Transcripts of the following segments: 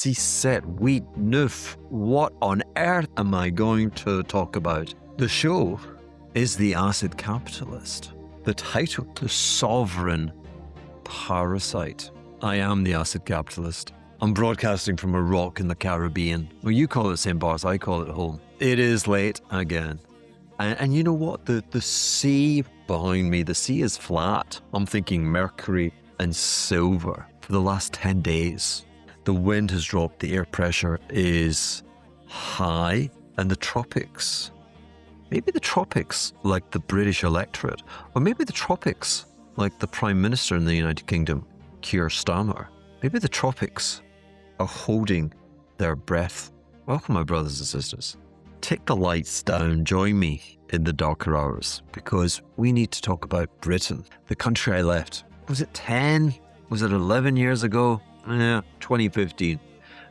𝚊𝚒𝚒𝚒𝚑. What on earth am I going to talk about? The show is The Acid Capitalist. The title, The Sovereign Parasite. I am the acid capitalist. I'm broadcasting from a rock in the Caribbean. Well, you call it St. Barts, I call it home. It is late again. And you know what? The sea behind me, the sea is flat. I'm thinking mercury and silver for the last 10 days. The wind has dropped, the air pressure is high, and the tropics. Maybe the tropics like the British electorate, or maybe the tropics like the Prime Minister in the United Kingdom, Keir Starmer. Maybe the tropics are holding their breath. Welcome, my brothers and sisters. Take the lights down, join me in the darker hours, because we need to talk about Britain, the country I left. Was it 10? Was it 11 years ago? 2015.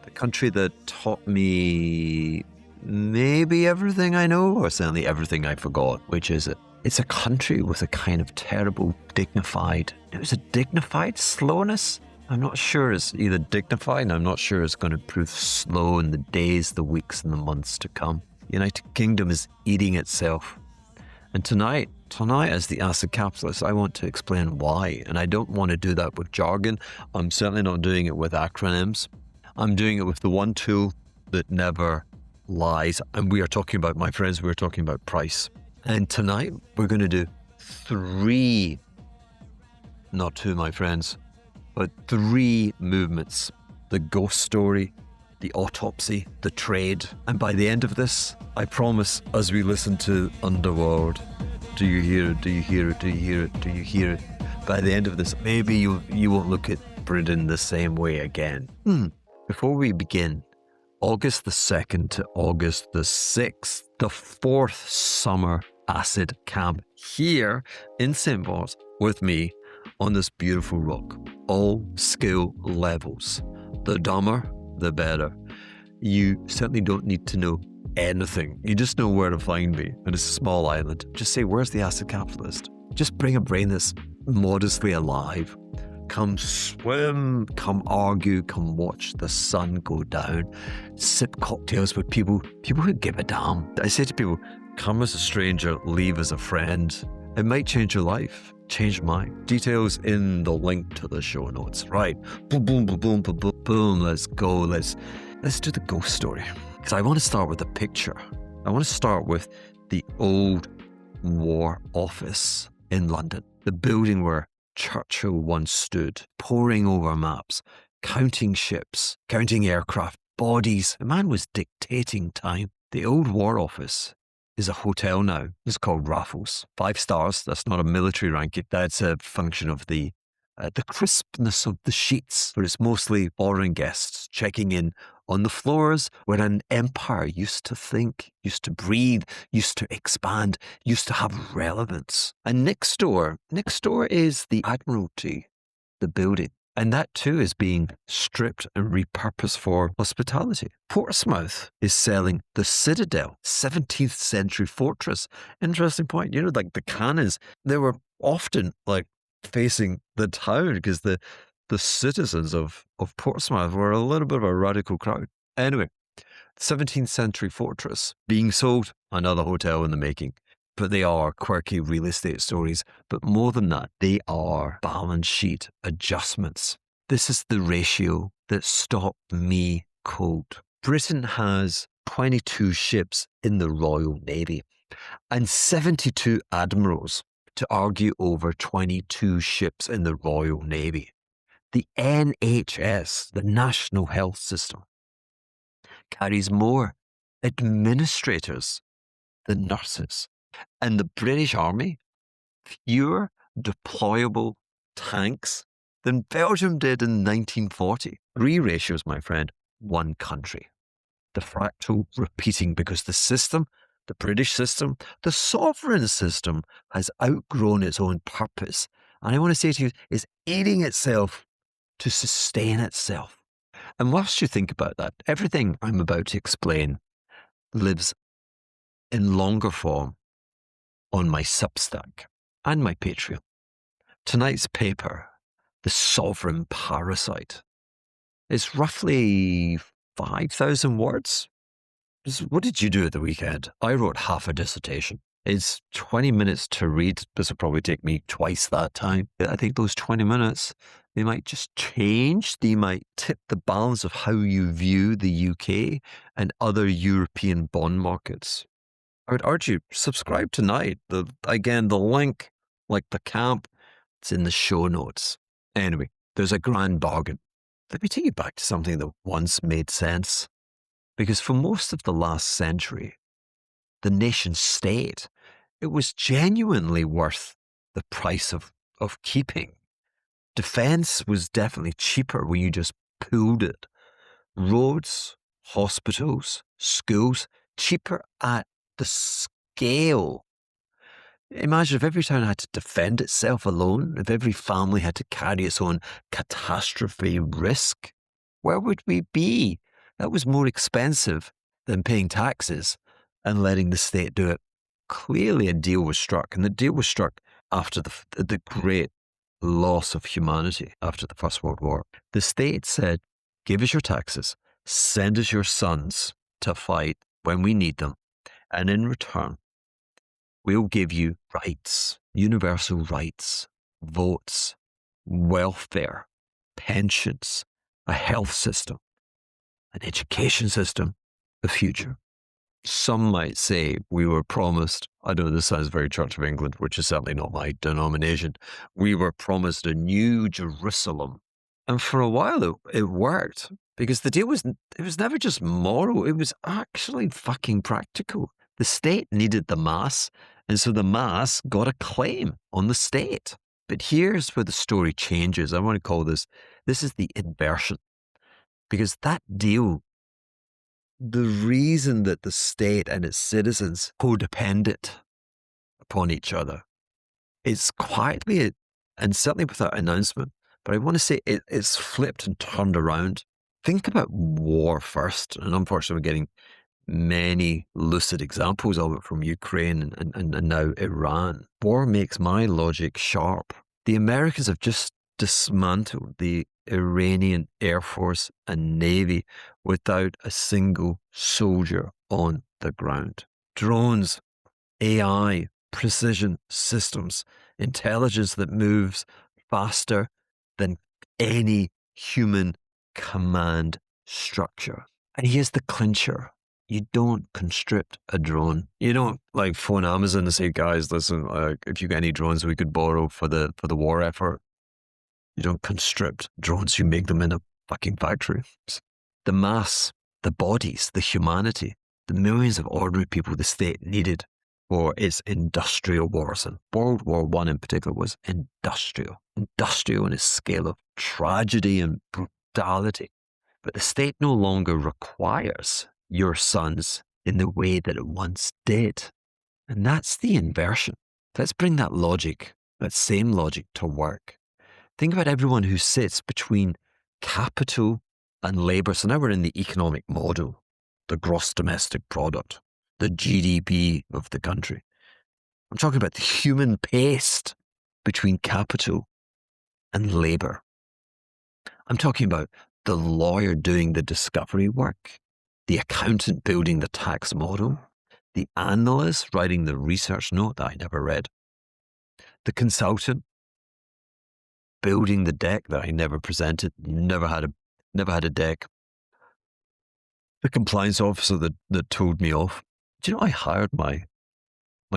The country that taught me maybe everything I know, or certainly everything I forgot. Which is it? It's a country with a kind of terrible dignified, it was a dignified slowness. I'm not sure it's either dignified, and I'm not sure it's going to prove slow in the days, the weeks, and the months to come. The United Kingdom is eating itself. And tonight as the acid capitalist, I want to explain why. And I don't want to do that with jargon. I'm certainly not doing it with acronyms. I'm doing it with the one tool that never lies. And we are talking about, my friends, we're talking about price. And tonight we're going to do 3, not 2, my friends, but 3 movements. The ghost story, the autopsy, the trade. And by the end of this, I promise, as we listen to Underworld, do you hear it? Do you hear it? Do you hear it? Do you hear it? By the end of this, maybe you won't look at Britain the same way again. Before we begin, August the 2nd to August the 6th, the 4th summer acid camp here in St. Barts with me on this beautiful rock. All skill levels. The dumber, the better. You certainly don't need to know anything. You just know where to find me. And it's a small island. Just say, where's the acid capitalist? Just bring a brain that's modestly alive. Come swim, come argue, come watch the sun go down. Sip cocktails with people who give a damn. I say to people, come as a stranger, leave as a friend. It might change your life. Change mine. Details in the link to the show notes. Right. Boom, boom, boom, boom, boom, boom, boom. Let's go. Let's do the ghost story. Because I want to start with a picture. I want to start with the old War Office in London. The building where Churchill once stood, poring over maps, counting ships, counting aircraft, bodies. The man was dictating time. The old War Office is a hotel now. It's called Raffles. 5 stars. That's not a military ranking. That's a function of the crispness of the sheets, where it's mostly foreign guests checking in on the floors where an empire used to think, used to breathe, used to expand, used to have relevance. And next door is the Admiralty, the building. And that too is being stripped and repurposed for hospitality. Portsmouth is selling the Citadel, 17th century fortress. Interesting point. You know, like the cannons, they were often like facing the town because the citizens of Portsmouth were a little bit of a radical crowd. Anyway, 17th century fortress being sold, another hotel in the making. But they are quirky real estate stories. But more than that, they are balance sheet adjustments. This is the ratio that stopped me cold. Britain has 22 ships in the Royal Navy and 72 admirals to argue over 22 ships in the Royal Navy. The NHS, the National Health System, carries more administrators than nurses. And the British Army, fewer deployable tanks than Belgium did in 1940. 3 ratios, my friend, 1 country. The fractal repeating because the system, the British system, the sovereign system has outgrown its own purpose. And I want to say to you, is eating itself to sustain itself. And whilst you think about that, everything I'm about to explain lives in longer form on my Substack and my Patreon. Tonight's paper, The Sovereign Parasite, It's roughly 5,000 words. What did you do at the weekend? I wrote half a dissertation. It's 20 minutes to read. This will probably take me twice that time. I think those 20 minutes, they might just change. They might tip the balance of how you view the UK and other European bond markets. I would urge you, subscribe tonight. Again, the link, like the camp, it's in the show notes. Anyway, there's a grand bargain. Let me take you back to something that once made sense. Because for most of the last century, the nation state, it was genuinely worth the price of keeping. Defense was definitely cheaper when you just pooled it. Roads, hospitals, schools, cheaper at the scale. Imagine if every town had to defend itself alone, if every family had to carry its own catastrophe risk, where would we be? That was more expensive than paying taxes and letting the state do it. Clearly a deal was struck, and the deal was struck after the great loss of humanity after the First World War. The state said, give us your taxes, send us your sons to fight when we need them, and in return, we'll give you rights, universal rights, votes, welfare, pensions, a health system, an education system, a future. Some might say we were promised, I know this sounds very Church of England, which is certainly not my denomination, we were promised a new Jerusalem. And for a while it worked, because the deal was never just moral, it was actually fucking practical. The state needed the mass, and so the mass got a claim on the state. But here's where the story changes. I want to call this is the inversion. Because that deal, the reason that the state and its citizens codependent upon each other, it's quietly, and certainly without announcement, but I want to say it's flipped and turned around. Think about war first, and unfortunately we're getting many lucid examples of it from Ukraine and now Iran. War makes my logic sharp. The Americans have just dismantled the Iranian Air Force and Navy without a single soldier on the ground. Drones, AI, precision systems, intelligence that moves faster than any human command structure. And here's the clincher. You don't conscript a drone. You don't like phone Amazon and say, guys, listen, if you got any drones we could borrow for the war effort. You don't conscript drones, you make them in a fucking factory. The mass, the bodies, the humanity, the millions of ordinary people the state needed for its industrial wars. And World War I in particular was industrial in its scale of tragedy and brutality. But the state no longer requires your sons in the way that it once did. And that's the inversion. Let's bring that logic, that same logic to work. Think about everyone who sits between capital and labour. So now we're in the economic model, the gross domestic product, the GDP of the country. I'm talking about the human paste between capital and labour. I'm talking about the lawyer doing the discovery work, the accountant building the tax model, the analyst writing the research note that I never read, the consultant building the deck that I never presented, never had a deck, the compliance officer that told me off. Do you know I hired my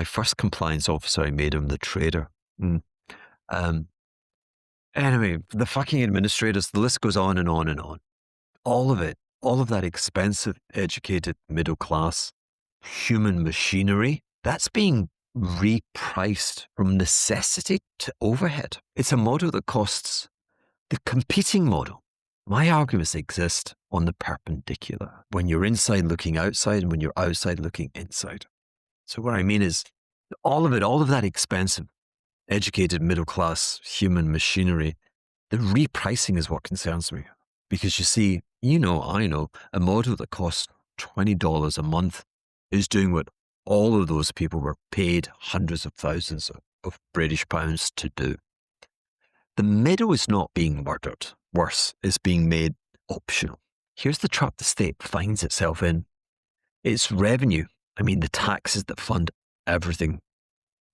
first compliance officer? I made him the trader. Anyway, the fucking administrators, the list goes on and on and on. All of it, all of that expensive, educated, middle class, human machinery, that's being repriced from necessity to overhead. It's a model that costs the competing model. My arguments exist on the perpendicular, when you're inside looking outside and when you're outside looking inside. So what I mean is all of that expensive, educated, middle class, human machinery, the repricing is what concerns me. Because you see, I know, a model that costs $20 a month is doing what all of those people were paid hundreds of thousands of British pounds to do. The middle is not being murdered. Worse, it's being made optional. Here's the trap the state finds itself in. Its revenue, I mean the taxes that fund everything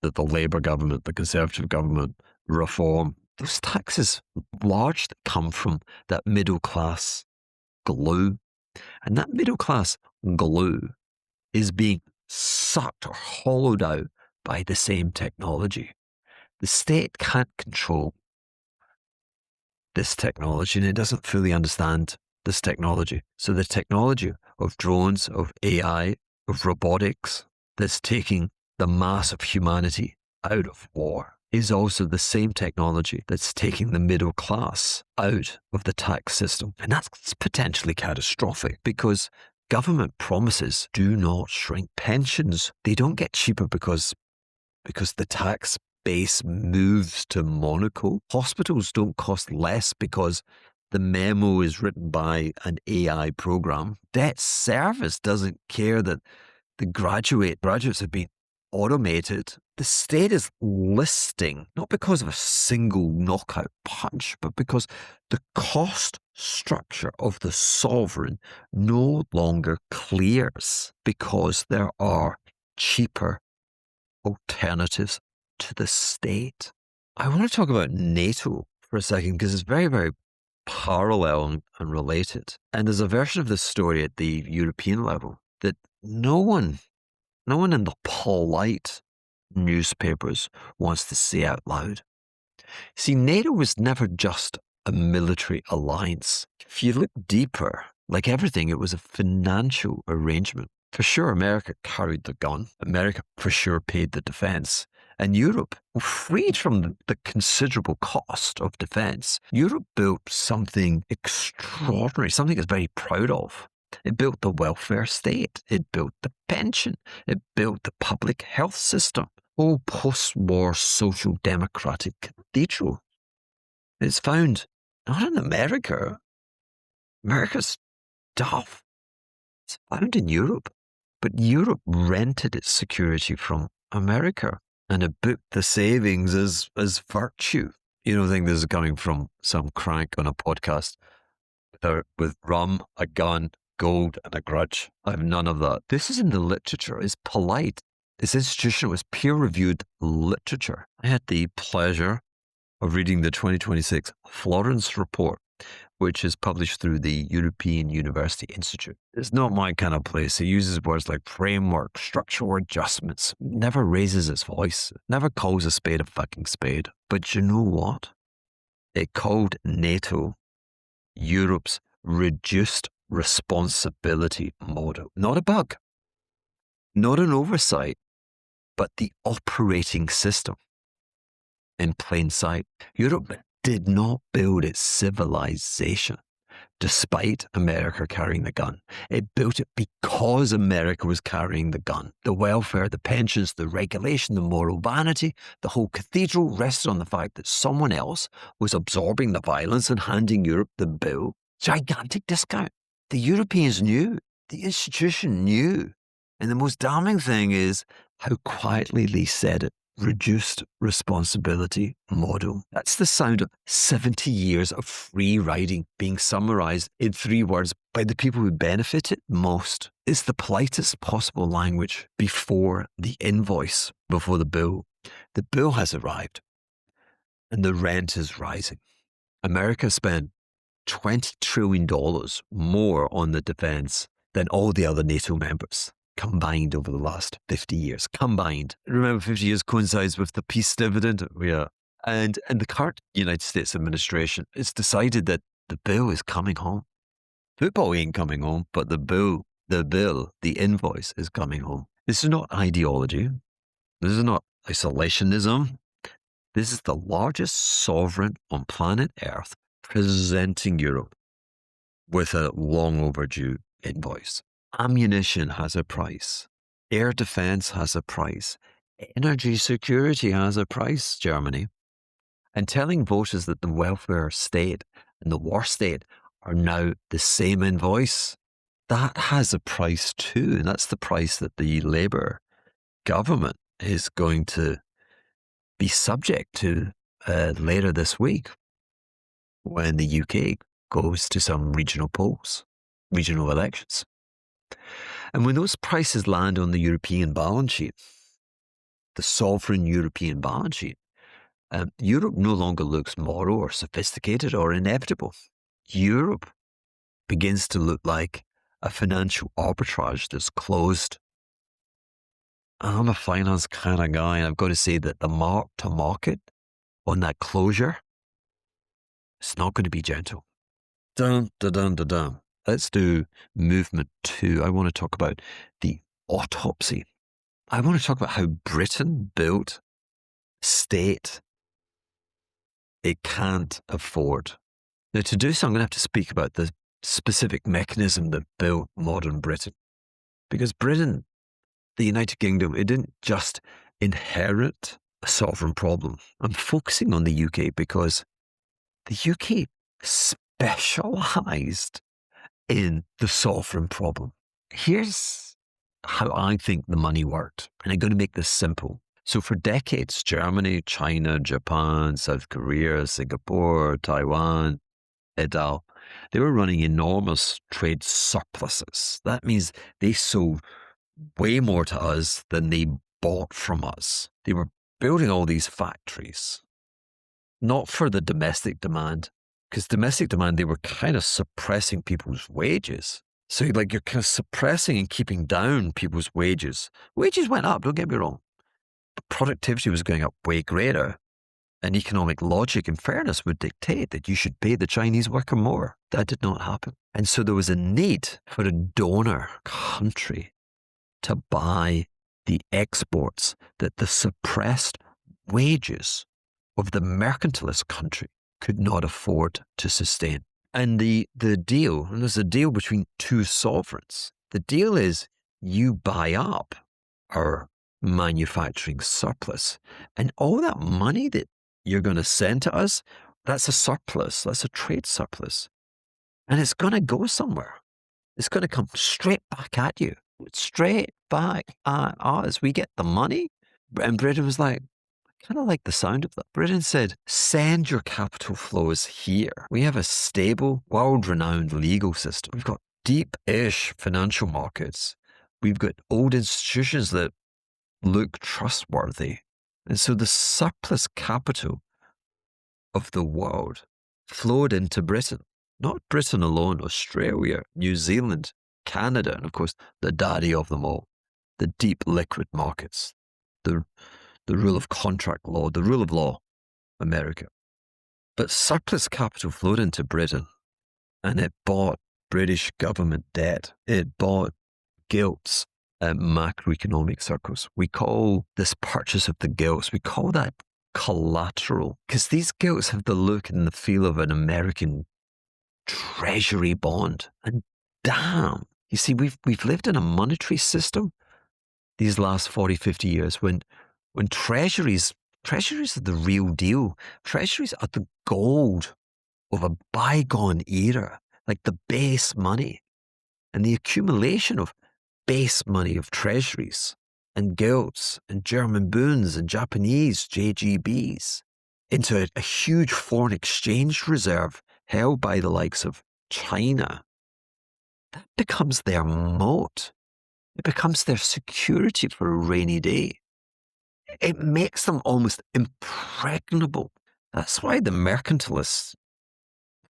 that the Labour government, the Conservative government, reform, those taxes largely come from that middle class glue. And that middle class glue is being sucked or hollowed out by the same technology. The state can't control this technology and it doesn't fully understand this technology. So the technology of drones, of AI, of robotics that's taking the mass of humanity out of war is also the same technology that's taking the middle class out of the tax system. And that's potentially catastrophic because government promises do not shrink. Pensions, they don't get cheaper because the tax base moves to Monaco. Hospitals don't cost less because the memo is written by an AI program. Debt service doesn't care that the graduates have been automated. The state is listing, not because of a single knockout punch, but because the cost structure of the sovereign no longer clears because there are cheaper alternatives to the state. I want to talk about NATO for a second because it's very, very parallel and related. And there's a version of this story at the European level that no one in the polite newspapers wants to say out loud. See, NATO was never just a military alliance. If you look deeper, like everything, it was a financial arrangement. For sure, America carried the gun. America for sure paid the defense. And Europe, freed from the considerable cost of defense, Europe built something extraordinary, something it's very proud of. It built the welfare state. It built the pension. It built the public health system. Oh, post-war social democratic cathedral. It's found not in America. America's stuff. It's found in Europe. But Europe rented its security from America and it booked the savings as virtue. You don't think this is coming from some crank on a podcast with rum, a gun, gold, and a grudge. I have none of that. This is in the literature. It's polite. It's institutional. It's peer-reviewed literature. I had the pleasure of reading the 2026 Florence Report, which is published through the European University Institute. It's not my kind of place. It uses words like framework, structural adjustments, never raises its voice, never calls a spade a fucking spade. But you know what? It called NATO Europe's reduced responsibility model. Not a bug, not an oversight, but the operating system. In plain sight, Europe did not build its civilization despite America carrying the gun. It built it because America was carrying the gun. The welfare, the pensions, the regulation, the moral vanity, the whole cathedral rested on the fact that someone else was absorbing the violence and handing Europe the bill. Gigantic discount. The Europeans knew. The institution knew. And the most damning thing is how quietly they said it. Reduced responsibility model. That's the sound of 70 years of free riding being summarized in 3 words by the people who benefited most. It's the politest possible language before the invoice, before the bill. The bill has arrived and the rent is rising. America spent $20 trillion more on the defense than all the other NATO members combined over the last 50 years. Combined. Remember, 50 years coincides with the peace dividend. Yeah. And the current United States administration has decided that the bill is coming home. Football ain't coming home, but the bill, the invoice is coming home. This is not ideology. This is not isolationism. This is the largest sovereign on planet Earth presenting Europe with a long overdue invoice. Ammunition has a price. Air defense has a price. Energy security has a price, Germany. And telling voters that the welfare state and the war state are now the same invoice, that has a price too. And that's the price that the Labour government is going to be subject to later this week when the UK goes to some regional polls, regional elections. And when those prices land on the European balance sheet, the sovereign European balance sheet, Europe no longer looks moral or sophisticated or inevitable. Europe begins to look like a financial arbitrage that's closed. I'm a finance kind of guy, and I've got to say that the mark to market on that closure, it's not going to be gentle. Dun, dun, dun, dun, dun. Let's do movement 2. I want to talk about the autopsy. I want to talk about how Britain built state it can't afford. Now, to do so, I'm going to have to speak about the specific mechanism that built modern Britain. Because Britain, the United Kingdom, it didn't just inherit a sovereign problem. I'm focusing on the UK because the UK specialised in the sovereign problem. Here's how I think the money worked, and I'm going to make this simple. So for decades, Germany, China, Japan, South Korea, Singapore, Taiwan, et al., they were running enormous trade surpluses. That means they sold way more to us than they bought from us. They were building all these factories, not for the domestic demand, because domestic demand, they were kind of suppressing people's wages. So you're kind of suppressing and keeping down people's wages. Wages went up, don't get me wrong. But productivity was going up way greater. And economic logic and fairness would dictate that you should pay the Chinese worker more. That did not happen. And so there was a need for a donor country to buy the exports that the suppressed wages of the mercantilist country could not afford to sustain. And the deal, and there's a deal between two sovereigns. The deal is you buy up our manufacturing surplus, and all that money that you're going to send to us, that's a surplus, that's a trade surplus. And it's going to go somewhere. It's going to come straight back at you, straight back at us. We get the money. And Britain was like, I kind of like the sound of that. Britain said, send your capital flows here. We have a stable, world-renowned legal system. We've got deep-ish financial markets. We've got old institutions that look trustworthy. And so the surplus capital of the world flowed into Britain. Not Britain alone, Australia, New Zealand, Canada, and of course, the daddy of them all, the deep liquid markets, the rule of contract law, the rule of law, America. But surplus capital flowed into Britain, and it bought British government debt. It bought gilts at macroeconomic circles. We call this purchase of the gilts, we call that collateral, because these gilts have the look and the feel of an American treasury bond. And damn, you see, we've lived in a monetary system these last 40, 50 years when treasuries are the real deal. Treasuries are the gold of a bygone era, like the base money. And the accumulation of base money of treasuries and gilts and German bunds and Japanese JGBs into a huge foreign exchange reserve held by the likes of China, that becomes their moat. It becomes their security for a rainy day. It makes them almost impregnable. That's why the mercantilists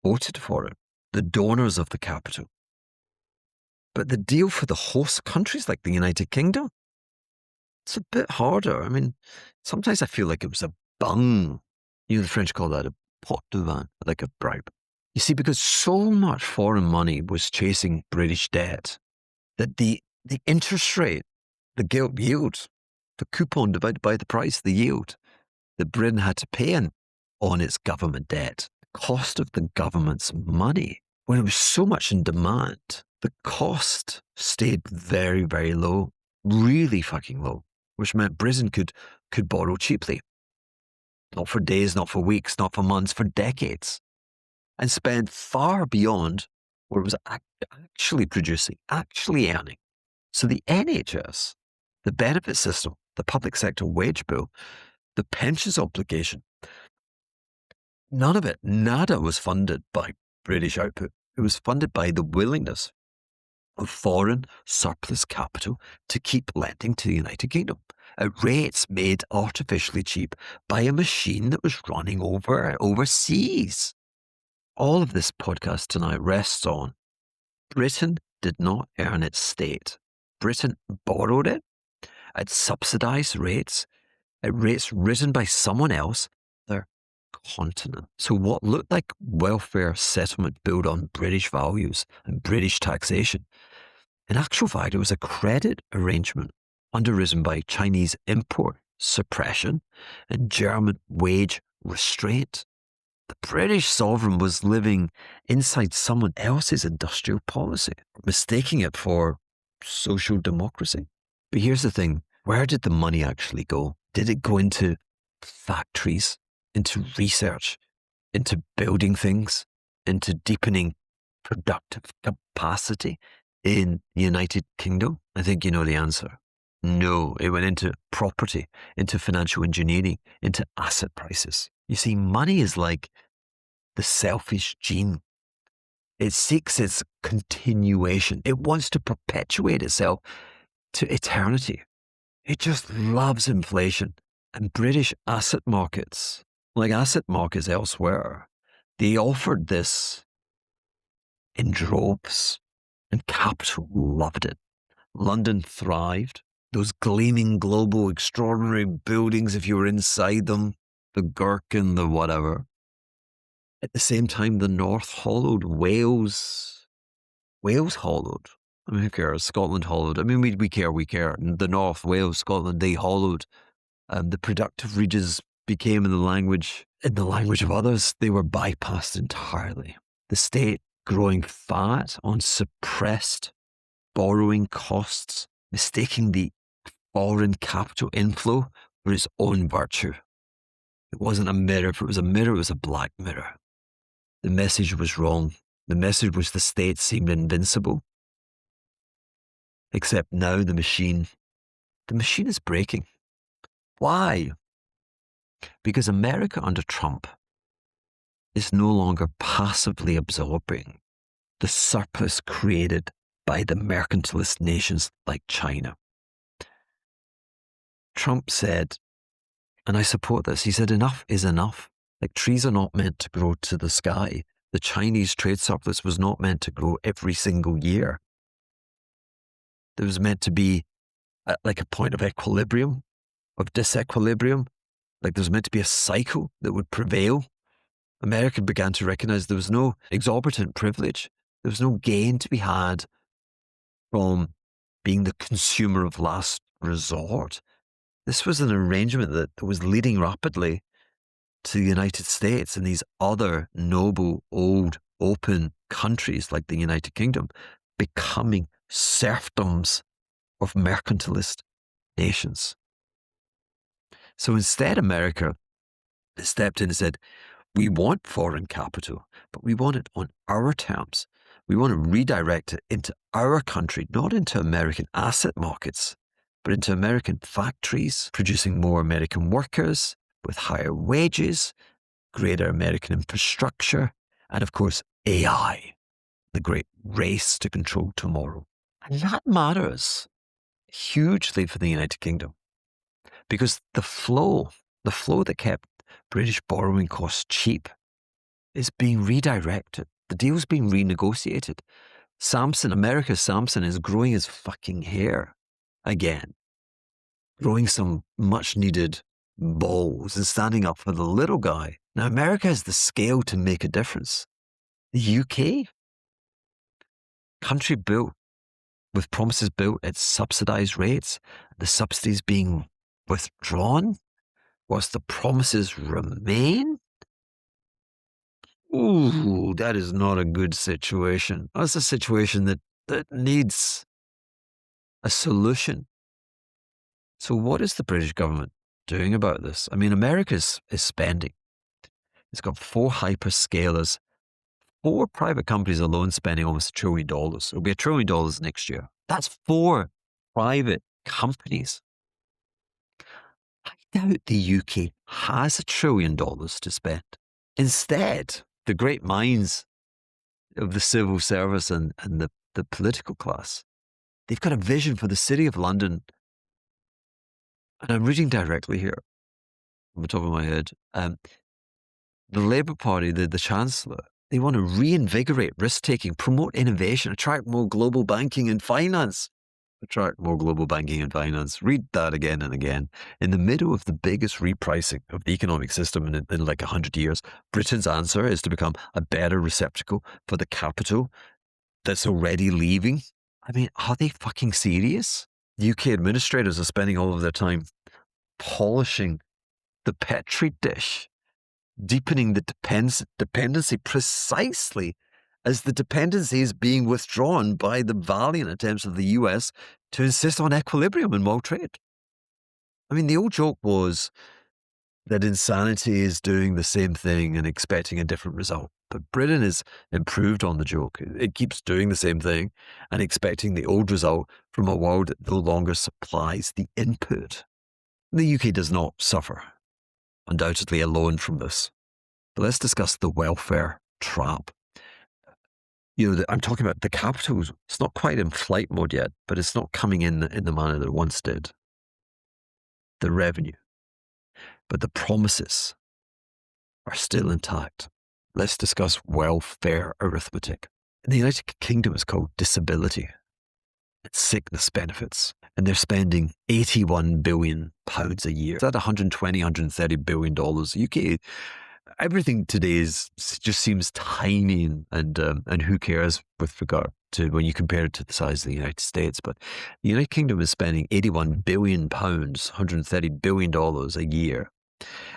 voted for it, the donors of the capital. But the deal for the host countries like the United Kingdom, it's a bit harder. I mean, sometimes I feel like it was a bung. You know, the French call that a pot de vin, like a bribe. You see, because so much foreign money was chasing British debt that the interest rate, the gilt yield, the coupon divided by the price, the yield that Britain had to pay on its government debt, the cost of the government's money, when it was so much in demand, the cost stayed very, very low, really fucking low, which meant Britain could borrow cheaply. Not for days, not for weeks, not for months, for decades. And spend far beyond what it was actually producing, actually earning. So the NHS, the benefit system, the public sector wage bill, the pensions obligation, none of it, nada was funded by British output. It was funded by the willingness of foreign surplus capital to keep lending to the United Kingdom at rates made artificially cheap by a machine that was running overseas. All of this podcast tonight rests on Britain did not earn its state. Britain borrowed it at subsidized rates, at rates written by someone else, their continent. So what looked like welfare settlement built on British values and British taxation, in actual fact, it was a credit arrangement underwritten by Chinese import suppression and German wage restraint. The British sovereign was living inside someone else's industrial policy, mistaking it for social democracy. But here's the thing, where did the money actually go? Did it go into factories, into research, into building things, into deepening productive capacity in the United Kingdom? I think you know the answer. No, it went into property, into financial engineering, into asset prices. You see, money is like the selfish gene. It seeks its continuation. It wants to perpetuate itself to eternity. It just loves inflation. And British asset markets, like asset markets elsewhere, they offered this in droves, and capital loved it. London thrived. Those gleaming global extraordinary buildings, if you were inside them, the gherkin, the whatever. At the same time, the north hollowed. Wales hollowed. I mean, who cares? Scotland hollowed. I mean, we care. The north, Wales, Scotland, they hollowed. The productive regions became in the language of others, they were bypassed entirely. The state growing fat on suppressed borrowing costs, mistaking the foreign capital inflow for its own virtue. It wasn't a mirror. If it was a mirror, it was a black mirror. The message was wrong. The message was the state seemed invincible. Except now the machine is breaking. Why? Because America under Trump is no longer passively absorbing the surplus created by the mercantilist nations like China. Trump said, and I support this, he said enough is enough. Like trees are not meant to grow to the sky. The Chinese trade surplus was not meant to grow every single year. There was meant to be like a point of equilibrium, of disequilibrium. Like there was meant to be a cycle that would prevail. America began to recognize there was no exorbitant privilege. There was no gain to be had from being the consumer of last resort. This was an arrangement that was leading rapidly to the United States and these other noble, old, open countries like the United Kingdom becoming serfdoms of mercantilist nations. So instead, America stepped in and said, we want foreign capital, but we want it on our terms. We want to redirect it into our country, not into American asset markets, but into American factories, producing more American workers with higher wages, greater American infrastructure, and of course, AI, the great race to control tomorrow. And that matters hugely for the United Kingdom because the flow that kept British borrowing costs cheap is being redirected. The deal's being renegotiated. America's Samson is growing his fucking hair again, growing some much needed balls and standing up for the little guy. Now, America has the scale to make a difference. The UK, country built with promises built at subsidized rates, the subsidies being withdrawn whilst the promises remain. Ooh, that is not a good situation. That's a situation that needs a solution. So what is the British government doing about this? I mean, America is spending. It's got 4 hyperscalers, 4 private companies alone spending almost $1 trillion. It'll be $1 trillion next year. That's 4 private companies. I doubt the UK has $1 trillion to spend. Instead, the great minds of the civil service and the political class. They've got a vision for the city of London. And I'm reading directly here on the top of my head. The Labour Party, the Chancellor, they want to reinvigorate risk-taking, promote innovation, attract more global banking and finance. Attract more global banking and finance. Read that again and again. In the middle of the biggest repricing of the economic system in like 100 years, Britain's answer is to become a better receptacle for the capital that's already leaving. I mean, are they fucking serious? The UK administrators are spending all of their time polishing the Petri dish, deepening the dependency precisely as the dependency is being withdrawn by the valiant attempts of the US to insist on equilibrium in world trade. I mean, the old joke was that insanity is doing the same thing and expecting a different result. But Britain has improved on the joke. It keeps doing the same thing and expecting the old result from a world that no longer supplies the input. The UK does not suffer, undoubtedly, alone from this. But let's discuss the welfare trap. I'm talking about the capital. It's not quite in flight mode yet, but it's not coming in the manner that it once did. The revenue. But the promises are still intact. Let's discuss welfare arithmetic. In the United Kingdom, it's called disability and sickness benefits. And they're spending £81 billion a year. That's $120, $130 billion. UK, everything today just seems tiny and who cares with regard to when you compare it to the size of the United States. But the United Kingdom is spending £81 billion, $130 billion a year.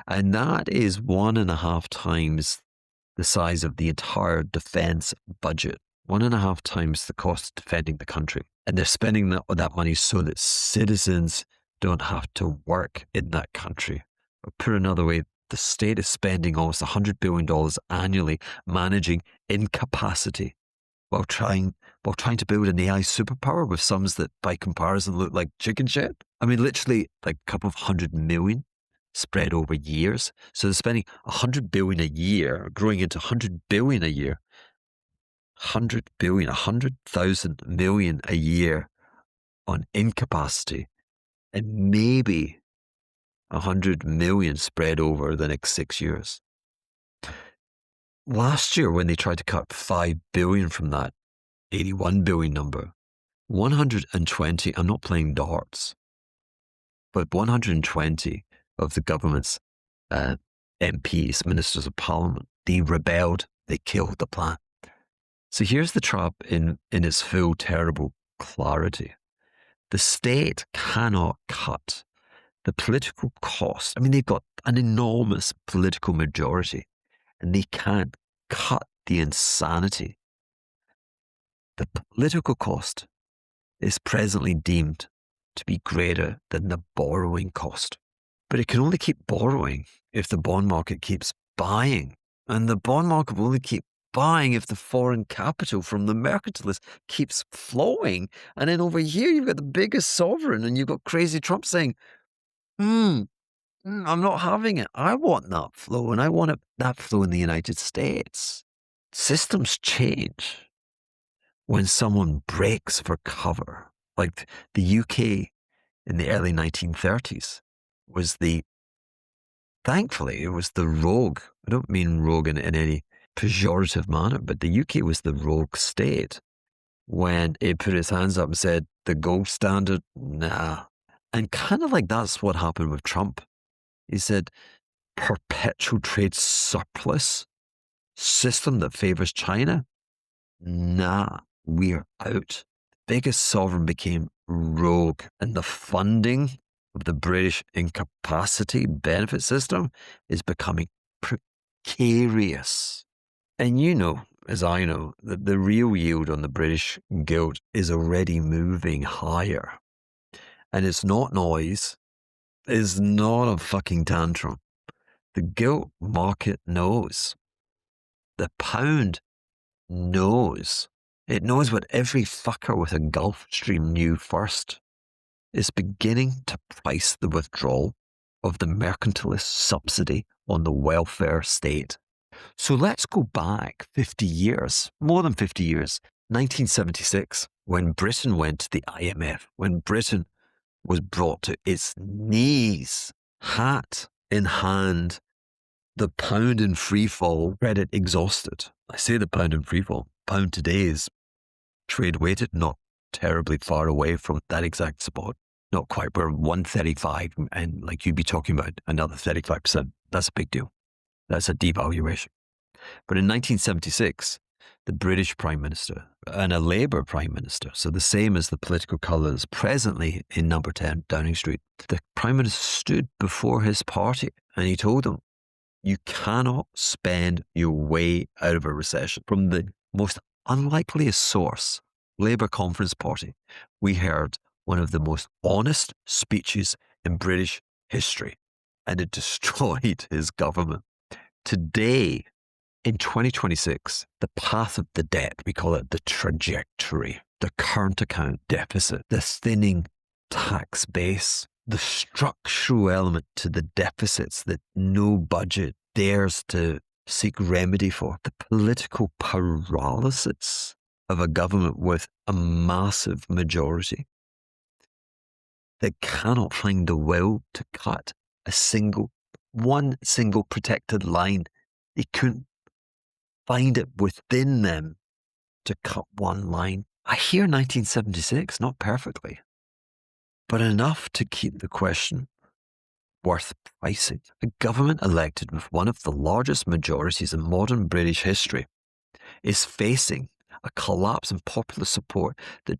And that is 1.5 times the size of the entire defense budget. 1.5 times the cost of defending the country. And they're spending that money so that citizens don't have to work in that country. Or put another way, the state is spending almost $100 billion annually managing incapacity while trying to build an AI superpower with sums that by comparison look like chicken shit. I mean, literally like a couple of 100 million spread over years. So they're spending 100 billion a year, growing into 100 billion a year. 100 billion, 100,000 million a year on incapacity, and maybe 100 million spread over the next 6 years. Last year, when they tried to cut 5 billion from that 81 billion number, 120, I'm not playing darts, but 120 of the government's MPs, ministers of parliament, they rebelled, they killed the plan. So here's the trap in its full terrible clarity. The state cannot cut the political cost. I mean, they've got an enormous political majority and they can't cut the insanity. The political cost is presently deemed to be greater than the borrowing cost. But it can only keep borrowing if the bond market keeps buying. And the bond market will only keep buying if the foreign capital from the mercantilists keeps flowing. And then over here, you've got the biggest sovereign and you've got crazy Trump saying, I'm not having it. I want that flow and I want that flow in the United States. Systems change when someone breaks for cover. Like the UK in the early 1930s was thankfully, it was the rogue. I don't mean rogue in any pejorative manner, but the UK was the rogue state when it put its hands up and said, the gold standard, nah. And kind of like that's what happened with Trump. He said, perpetual trade surplus system that favors China, nah, we're out. The biggest sovereign became rogue, and the funding of the British incapacity benefit system is becoming precarious. And you know, as I know, that the real yield on the British gilt is already moving higher. And it's not noise. It's not a fucking tantrum. The gilt market knows. The pound knows. It knows what every fucker with a Gulf Stream knew first. It's beginning to price the withdrawal of the mercantilist subsidy on the welfare state. So let's go back 50 years, more than 50 years, 1976, when Britain went to the IMF, when Britain was brought to its knees, hat in hand, the pound in free fall, credit exhausted. I say the pound in free fall. Pound today is trade weighted, not terribly far away from that exact spot. Not quite. We're 135, and like you'd be talking about another 35%. That's a big deal. That's a devaluation. But in 1976, the British Prime Minister and a Labour Prime Minister, so the same as the political colours presently in number 10 Downing Street, the Prime Minister stood before his party and he told them, you cannot spend your way out of a recession. From the most unlikeliest source, Labour Conference Party, we heard one of the most honest speeches in British history, and it destroyed his government. Today, in 2026, the path of the debt, we call it the trajectory, the current account deficit, the thinning tax base, the structural element to the deficits that no budget dares to seek remedy for, the political paralysis of a government with a massive majority that cannot find the will to cut one single protected line. They couldn't find it within them to cut one line. I hear 1976, not perfectly, but enough to keep the question worth pricing. A government elected with one of the largest majorities in modern British history is facing a collapse in popular support that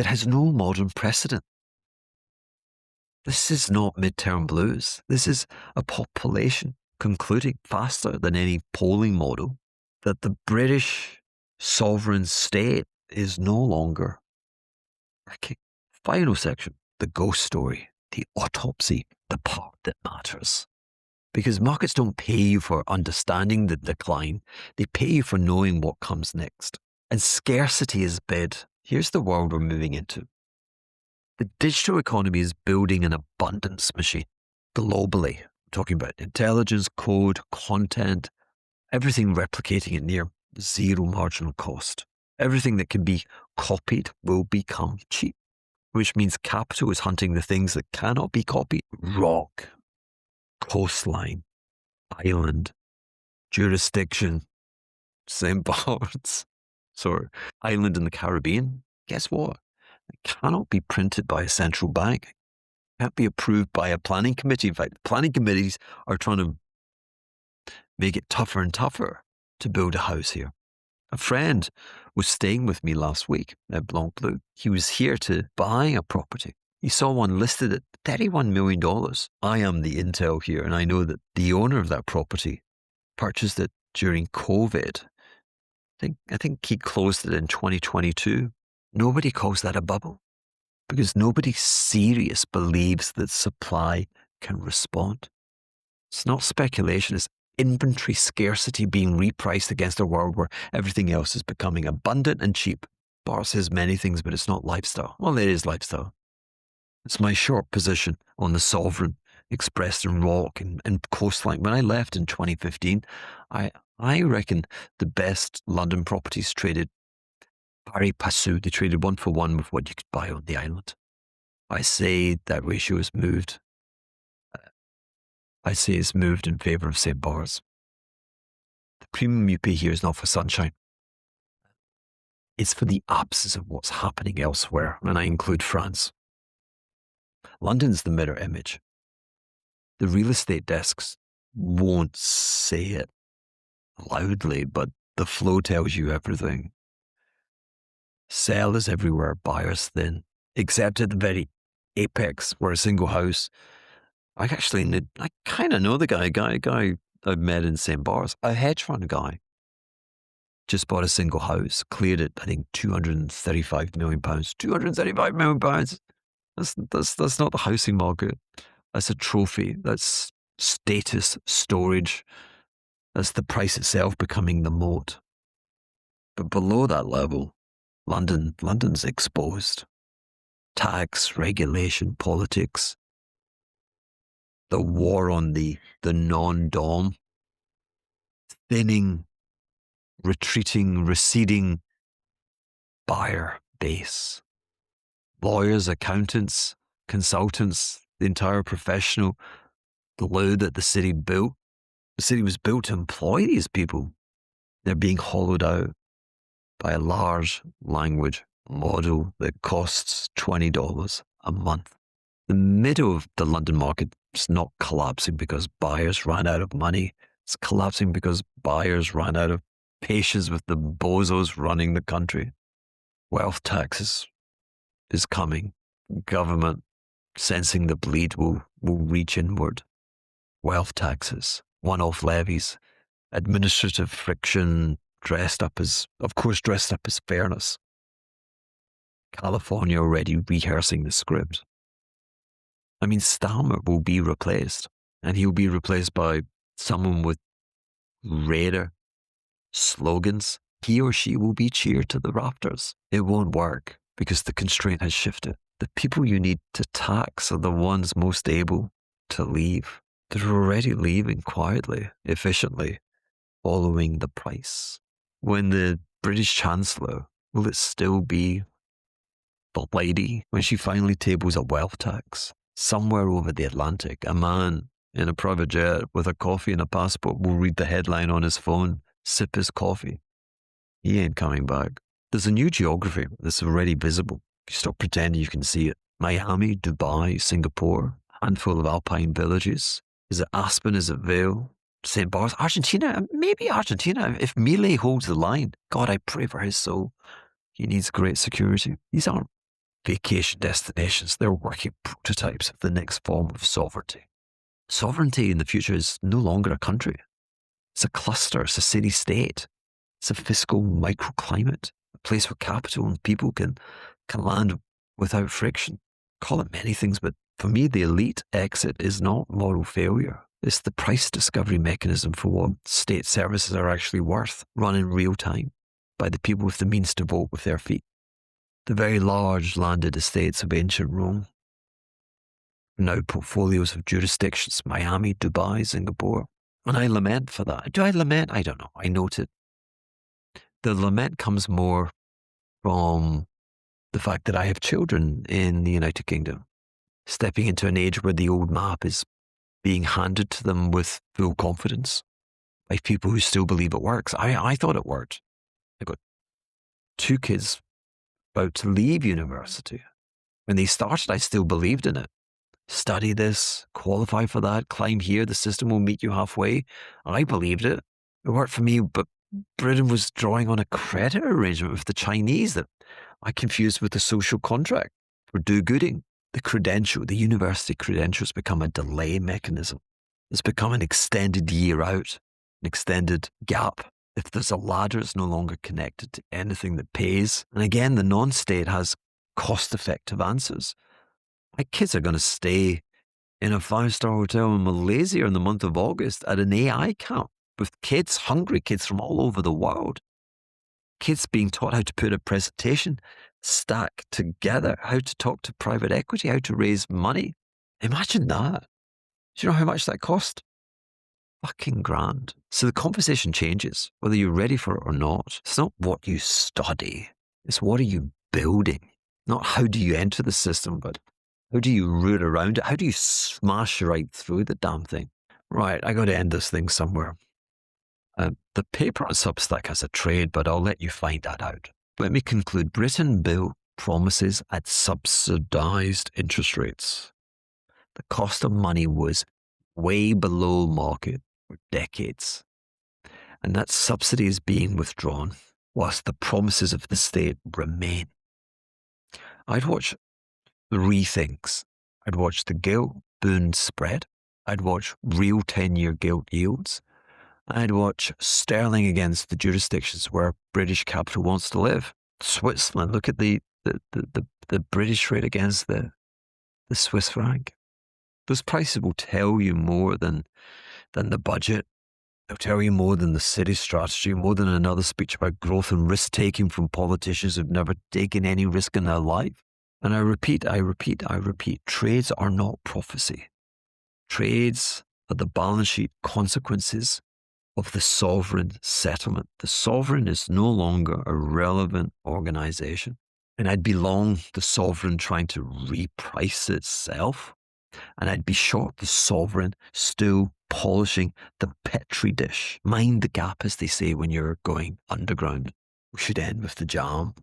has no modern precedent. This is not midterm blues. This is a population concluding faster than any polling model that the British sovereign state is no longer working. Final section, the ghost story, the autopsy, the part that matters. Because markets don't pay you for understanding the decline, they pay you for knowing what comes next. And scarcity is bid. Here's the world we're moving into. The digital economy is building an abundance machine globally. I'm talking about intelligence, code, content, everything replicating at near zero marginal cost. Everything that can be copied will become cheap, which means capital is hunting the things that cannot be copied. Rock, coastline, island, jurisdiction, St. Barts, island in the Caribbean. Guess what? It cannot be printed by a central bank. It can't be approved by a planning committee. In fact, planning committees are trying to make it tougher and tougher to build a house here. A friend was staying with me last week at Blanc Bleu. He was here to buy a property. He saw one listed at $31 million. I am the intel here, and I know that the owner of that property purchased it during COVID. I think he closed it in 2022. Nobody calls that a bubble because nobody serious believes that supply can respond. It's not speculation, it's inventory scarcity being repriced against a world where everything else is becoming abundant and cheap. Bar says many things, but it's not lifestyle. Well, it is lifestyle. It's my short position on the sovereign expressed in rock and coastline. When I left in 2015, I reckon the best London properties traded 𝚊𝚑𝚒𝚑𝚑. They traded 1-for-1 with what you could buy on the island. I say that ratio has moved. I say it's moved in favour of St. Barts. The premium you pay here is not for sunshine. It's for the absence of what's happening elsewhere, and I include France. London's the mirror image. The real estate desks won't say it loudly, but the flow tells you everything. Sell is everywhere, buyers thin, except at the very apex where a single house. I kind of know the guy I've met in St. Barts, a hedge fund guy. Just bought a single house, cleared it, I think £235 million. £235 million. That's not the housing market. That's a trophy. That's status, storage. That's the price itself becoming the moat. But below that level, London's exposed. Tax, regulation, politics, the war on the non-dom, thinning, retreating, receding buyer base. Lawyers, accountants, consultants, the entire professional glue that the city built. The city was built to employ these people. They're being hollowed out by a large language model that costs $20 a month. The middle of the London market is not collapsing because buyers ran out of money. It's collapsing because buyers ran out of patience with the bozos running the country. Wealth taxes is coming. Government, sensing the bleed, will reach inward. Wealth taxes, one-off levies, administrative friction, dressed up as fairness. California already rehearsing the script. I mean, Starmer will be replaced, and he'll be replaced by someone with rarer slogans. He or she will be cheered to the rafters. It won't work because the constraint has shifted. The people you need to tax are the ones most able to leave. They're already leaving quietly, efficiently, following the price. When the British Chancellor, will it still be the lady when she finally tables a wealth tax? Somewhere over the Atlantic, a man in a private jet with a coffee and a passport will read the headline on his phone, sip his coffee. He ain't coming back. There's a new geography that's already visible. You stop pretending you can see it. Miami, Dubai, Singapore, handful of alpine villages. Is it Aspen? Is it Vail? St. Barts? Argentina? Maybe Argentina. If Milei holds the line, God, I pray for his soul. He needs great security. These aren't vacation destinations. They're working prototypes of the next form of sovereignty. Sovereignty in the future is no longer a country. It's a cluster. It's a city-state. It's a fiscal microclimate, a place where capital and people can land without friction. Call it many things, but for me, the elite exit is not moral failure. It's the price discovery mechanism for what state services are actually worth, run in real time by the people with the means to vote with their feet. The very large landed estates of ancient Rome, now portfolios of jurisdictions, Miami, Dubai, Singapore. And I lament for that. Do I lament? I don't know. I note it. The lament comes more from the fact that I have children in the United Kingdom, stepping into an age where the old map is being handed to them with full confidence by people who still believe it works. I thought it worked. I got 2 kids about to leave university. When they started, I still believed in it. Study this, qualify for that, climb here, the system will meet you halfway. I believed it. It worked for me, but Britain was drawing on a credit arrangement with the Chinese that I confused with the social contract for do-gooding. The credential, the university credential has become a delay mechanism. It's become an extended year out, an extended gap. If there's a ladder, it's no longer connected to anything that pays. And again, the non-state has cost-effective answers. My kids are going to stay in a 5-star hotel in Malaysia in the month of August at an AI camp with kids, hungry kids from all over the world. Kids being taught how to put a presentation stack together, how to talk to private equity, how to raise money. Imagine that. Do you know how much that cost? Fucking grand. So the conversation changes, whether you're ready for it or not. It's not what you study. It's what are you building? Not how do you enter the system, but how do you root around it? How do you smash right through the damn thing? Right, I got to end this thing somewhere. The paper on Substack has a trade, but I'll let you find that out. Let me conclude. Britain bill promises at subsidized interest rates. The cost of money was way below market for decades. And that subsidy is being withdrawn whilst the promises of the state remain. I'd watch 3 things. I'd watch the gilt-bund spread. I'd watch real 10-year gilt yields. I'd watch sterling against the jurisdictions where British capital wants to live. Switzerland, look at the British rate against the Swiss franc. Those prices will tell you more than the budget. They'll tell you more than the city strategy, more than another speech about growth and risk-taking from politicians who've never taken any risk in their life. And I repeat, trades are not prophecy. Trades are the balance sheet consequences of the sovereign settlement. The sovereign is no longer a relevant organization. And I'd be long the sovereign trying to reprice itself. And I'd be short the sovereign still polishing the petri dish. Mind the gap, as they say when you're going underground. We should end with the jam.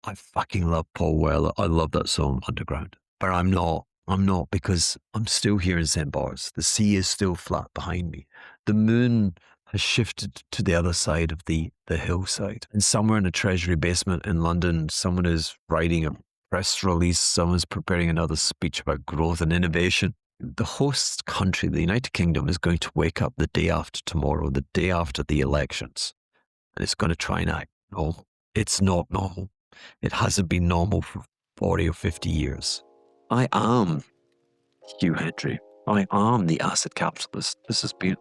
I fucking love Paul Weller. I love that song, Underground. But I'm not. I'm not, because I'm still here in St. Barts. The sea is still flat behind me. The moon has shifted to the other side of the hillside. And somewhere in a treasury basement in London, someone is writing a press release. Someone's preparing another speech about growth and innovation. The host country, the United Kingdom, is going to wake up the day after tomorrow, the day after the elections. And it's going to try and act normal. It's not normal. It hasn't been normal for 40 or 50 years. I am Hugh Hendry. I am the acid capitalist. This has been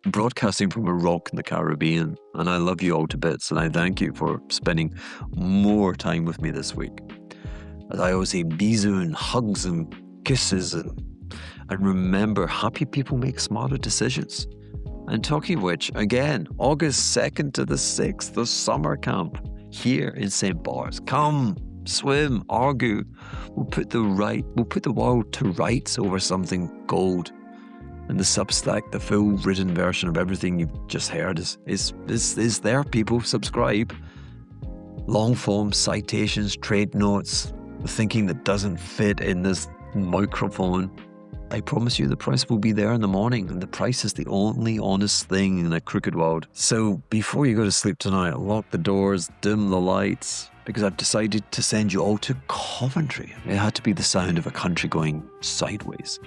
broadcasting from a rock in the Caribbean. And I love you all to bits. And I thank you for spending more time with me this week. As I always say, bisous and hugs and kisses. And remember, happy people make smarter decisions. And talking of which, again, August 2nd to the 6th, the summer camp here in St. Barts. Come, swim, argue. We'll put the world to rights over something gold. And the Substack, the full written version of everything you've just heard is there. People subscribe. Long form citations, trade notes, the thinking that doesn't fit in this microphone. I promise you the price will be there in the morning, and the price is the only honest thing in a crooked world. So before you go to sleep tonight, lock the doors, dim the lights, because I've decided to send you all to Coventry. It had to be the sound of a country going sideways.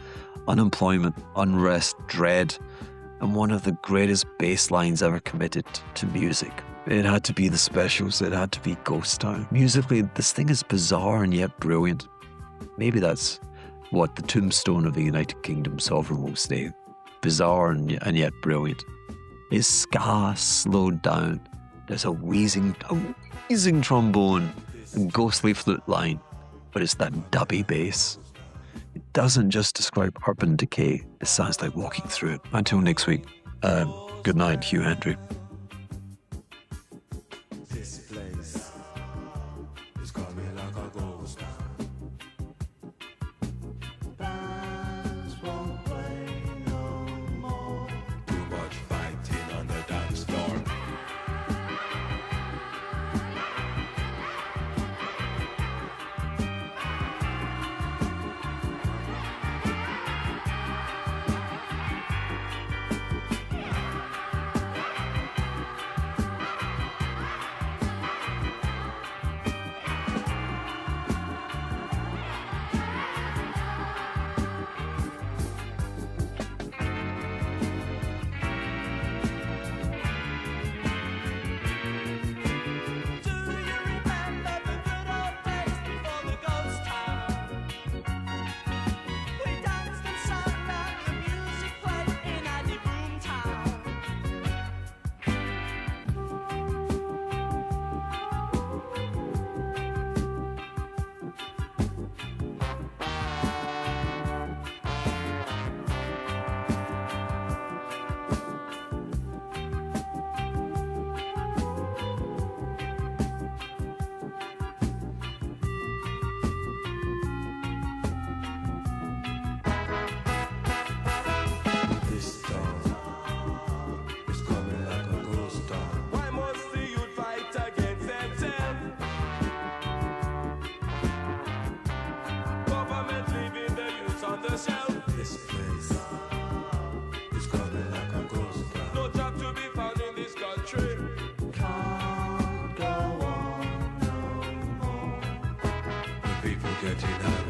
Unemployment, unrest, dread, and one of the greatest bass lines ever committed to music. It had to be the Specials. It had to be Ghost Town. Musically, this thing is bizarre and yet brilliant. Maybe that's what the tombstone of the United Kingdom sovereign will say. Bizarre and yet brilliant. Is ska slowed down? There's a wheezing trombone and ghostly flute line, but it's that dubby bass. It doesn't just describe urban decay. It sounds like walking through it. Until next week, good night, Hugh Hendry. Getting out.